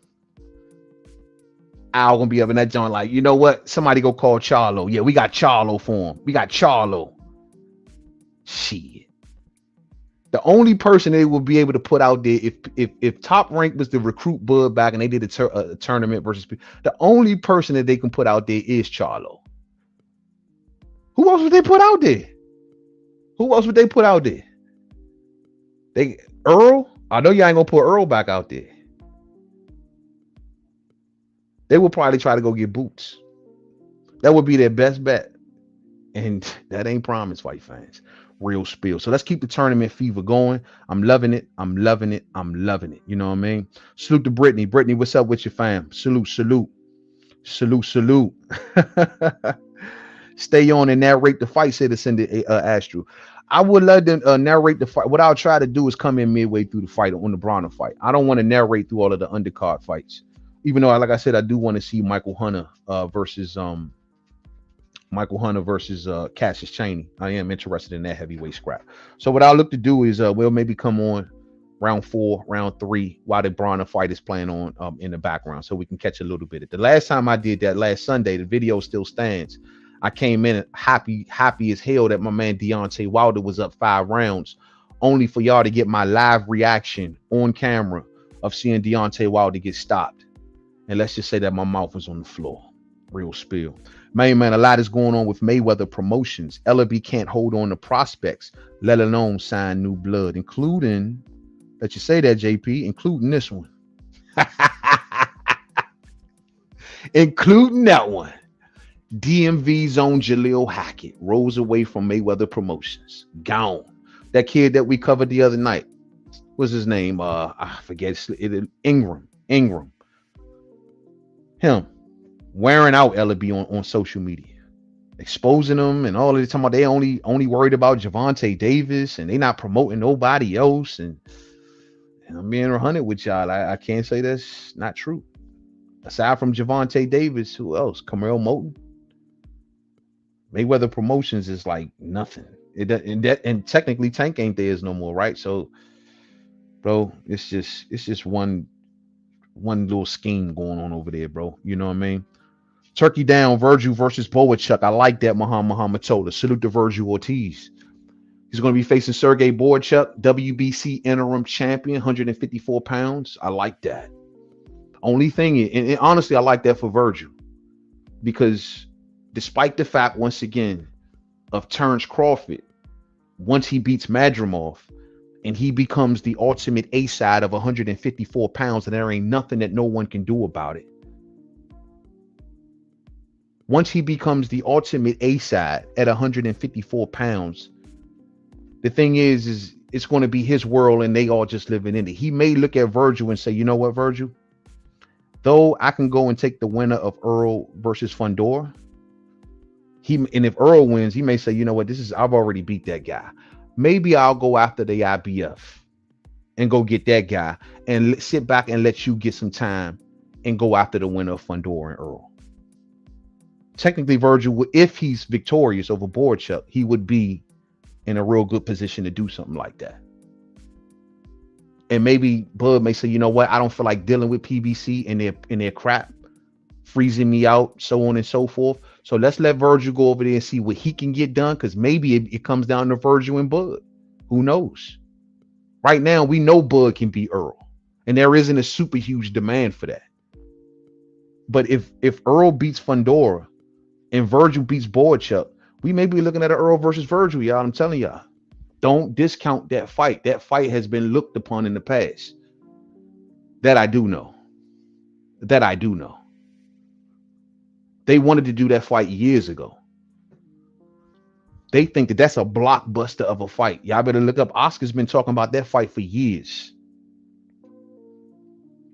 Al gonna be up in that joint like, you know what? Somebody go call Charlo. Yeah, we got Charlo for him. We got Charlo. Shit. The only person they will be able to put out there if Top Rank was to recruit Bud back and they did a tournament versus the only person that they can put out there is Charlo. Who else would they put out there? Who else would they put out there? Earl? I know y'all ain't gonna put Earl back out there. They will probably try to go get Boots. That would be their best bet. And that ain't promise, fight fans. Real spill. So let's keep the tournament fever going. I'm loving it. I'm loving it. I'm loving it. You know what I mean? Salute to Brittany. Brittany, what's up with your fam? Salute, salute. Salute, salute. Stay on and narrate the fight, said Ascended Astro. I would love to narrate the fight. What I'll try to do is come in midway through the fight on the Broner fight. I don't want to narrate through all of the undercard fights. Even though, like I said, I do want to see Michael Hunter versus Cassius Chaney. I am interested in that heavyweight scrap. So what I'll look to do is we'll maybe come on round 4, round 3 while the Broner fight is playing on in the background, so we can catch a little bit of the last time I did that last Sunday. The video still stands. I came in happy as hell that my man Deontay Wilder was up 5 rounds, only for y'all to get my live reaction on camera of seeing Deontay Wilder get stopped. And let's just say that my mouth was on the floor. Real spill. Man, a lot is going on with Mayweather Promotions. a.big can't hold on to prospects, let alone sign new blood, including, let you say that, JP, including this one. Including that one. DMV's own Jaleel Hackett rolls away from Mayweather Promotions. Gone. That kid that we covered the other night. What's his name? I forget. Ingram. Him. Wearing out a.big on social media. Exposing them and all of the time about they only worried about Gervonta Davis and they not promoting nobody else. And I'm being 100 with y'all. I can't say that's not true. Aside from Gervonta Davis, who else? Camille Moten. Mayweather Promotions is like nothing. And technically Tank ain't theirs no more, right? So, bro, it's just one little scheme going on over there, bro. You know what I mean? Turkey down, Virgil versus Boachuk. I like that. Muhammad Tola. Salute to Virgil Ortiz. He's going to be facing Sergey Boachuk, WBC interim champion, 154 pounds. I like that. Only thing is, and honestly, I like that for Virgil because despite the fact, once again, of Terrence Crawford, once he beats Madrimov and he becomes the ultimate A-side of 154 pounds, and there ain't nothing that no one can do about it. Once he becomes the ultimate A-side at 154 pounds, the thing is it's going to be his world and they all just living in it. He may look at Virgil and say, you know what, Virgil? Though I can go and take the winner of Earl versus Fundora, and if Earl wins, he may say, you know what, I've already beat that guy. Maybe I'll go after the IBF and go get that guy and sit back and let you get some time and go after the winner of Fundora and Earl. Technically, Virgil, if he's victorious over Boachuk, he would be in a real good position to do something like that. And maybe Bud may say, you know what, I don't feel like dealing with PBC and their crap, freezing me out, so on and so forth. So let's let Virgil go over there and see what he can get done, because maybe it comes down to Virgil and Bud. Who knows? Right now, we know Bud can beat Earl, and there isn't a super huge demand for that. But if Earl beats Fundora and Virgil beats Boachuk, we may be looking at an Earl versus Virgil, y'all. I'm telling y'all. Don't discount that fight. That fight has been looked upon in the past. That I do know. They wanted to do that fight years ago. They think that that's a blockbuster of a fight. Y'all better look up. Oscar's been talking about that fight for years.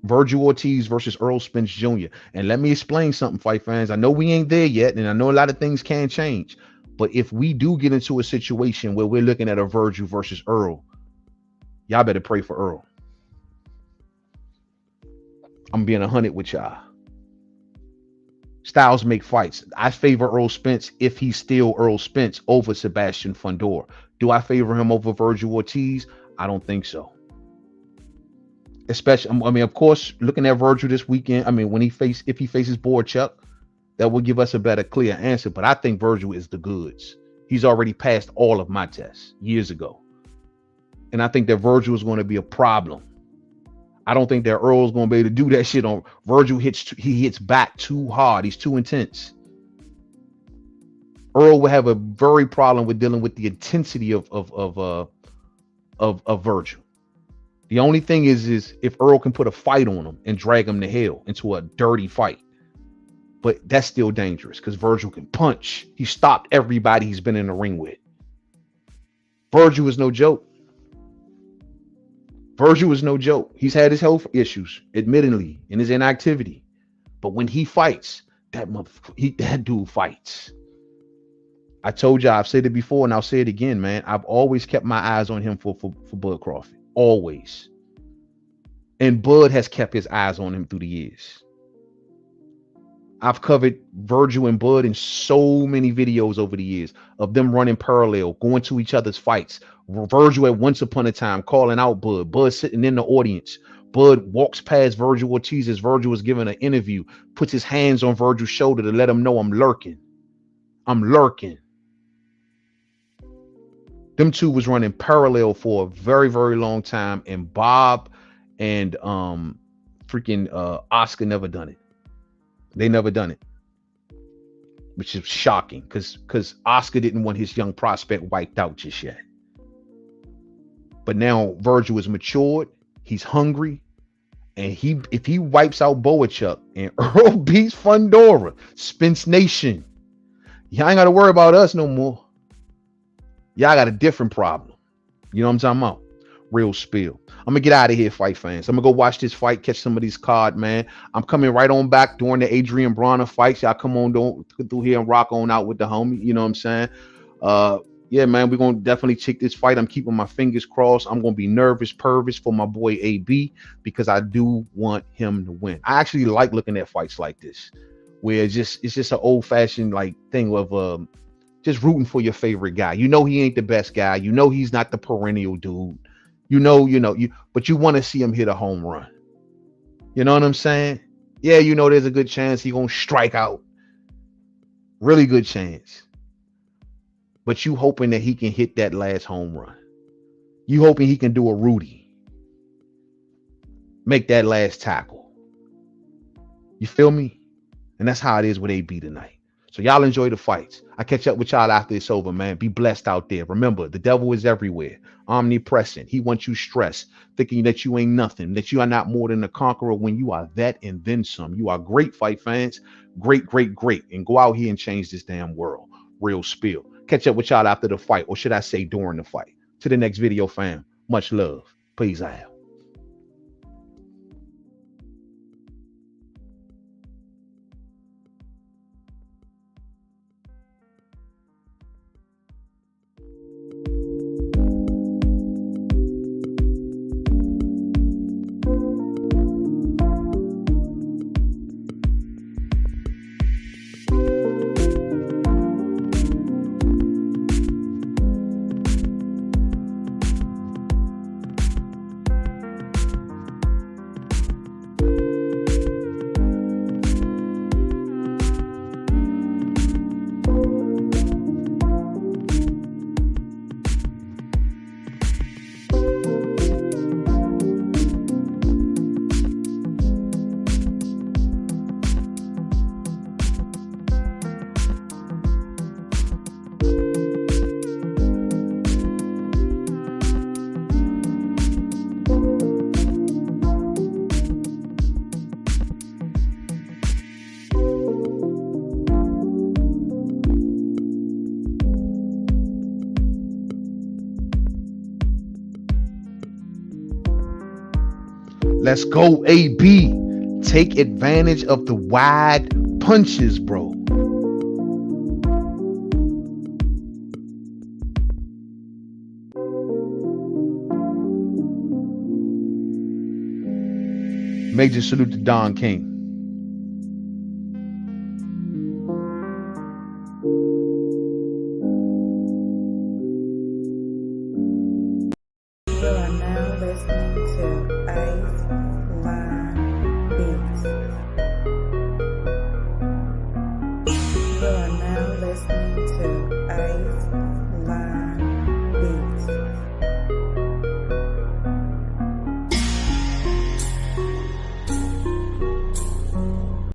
Virgil Ortiz versus Earl Spence Jr. And let me explain something, fight fans. I know we ain't there yet, and I know a lot of things can change. But if we do get into a situation where we're looking at a Virgil versus Earl, y'all better pray for Earl. I'm being 100 with y'all. Styles make fights. I favor Earl Spence if he's still Earl Spence over Sebastian Fundora. Do I favor him over Virgil Ortiz? I don't think so. Especially, I mean, of course, looking at Virgil this weekend. I mean, if he faces Boychuk, that will give us a better, clear answer. But I think Virgil is the goods. He's already passed all of my tests years ago, and I think that Virgil is going to be a problem. I don't think that Earl's going to be able to do that shit on Virgil. He hits back too hard. He's too intense. Earl will have a very problem with dealing with the intensity of Virgil. The only thing is if Earl can put a fight on him and drag him to hell into a dirty fight. But that's still dangerous because Virgil can punch. He stopped everybody he's been in the ring with. Virgil is no joke. Virgil is no joke. He's had his health issues, admittedly, in his inactivity. But when he fights, that dude fights. I told you, I've said it before and I'll say it again, man. I've always kept my eyes on him for Bud Crawford. Always. And Bud has kept his eyes on him through the years. I've covered Virgil and Bud in so many videos over the years of them running parallel, going to each other's fights. Virgil at once upon a time calling out Bud. Bud sitting in the audience. Bud walks past Virgil Ortiz as Virgil was giving an interview, puts his hands on Virgil's shoulder to let him know I'm lurking. I'm lurking. Them two was running parallel for a very, very long time, and Bob and Oscar never done it. They never done it, which is shocking because Oscar didn't want his young prospect wiped out just yet. But now Virgil is matured, he's hungry, and if he wipes out Boychuk and Earl beats Fundora, Spence Nation, y'all ain't got to worry about us no more. Y'all got a different problem. You know what I'm talking about? Real spill. I'm gonna get out of here, fight fans. I'm gonna go watch this fight, catch some of these cards, man. I'm coming right on back during the Adrien Broner fights. Y'all come on through here and rock on out with the homie. You know what I'm saying? Yeah, man, we're gonna definitely check this fight. I'm keeping my fingers crossed. I'm gonna be nervous for my boy A.big because I do want him to win. I actually like looking at fights like this, where it's just an old-fashioned like thing of just rooting for your favorite guy. You know he ain't the best guy. You know he's not the perennial dude. But you want to see him hit a home run. You know what I'm saying? Yeah, there's a good chance he gonna strike out. Really good chance. But you hoping that he can hit that last home run. You hoping he can do a Rudy. Make that last tackle. You feel me? And that's how it is with A.big tonight. So y'all enjoy the fights. I catch up with y'all after it's over, man. Be blessed out there. Remember, the devil is everywhere. Omnipresent. He wants you stressed, thinking that you ain't nothing, that you are not more than a conqueror when you are that and then some. You are great, fight fans. Great, great, great. And go out here and change this damn world. Real spill. Catch up with y'all after the fight, or should I say during the fight. To the next video, fam. Much love. Peace out. Let's go, A.big. Take advantage of the wide punches, bro. Major salute to Don King. You are now listening to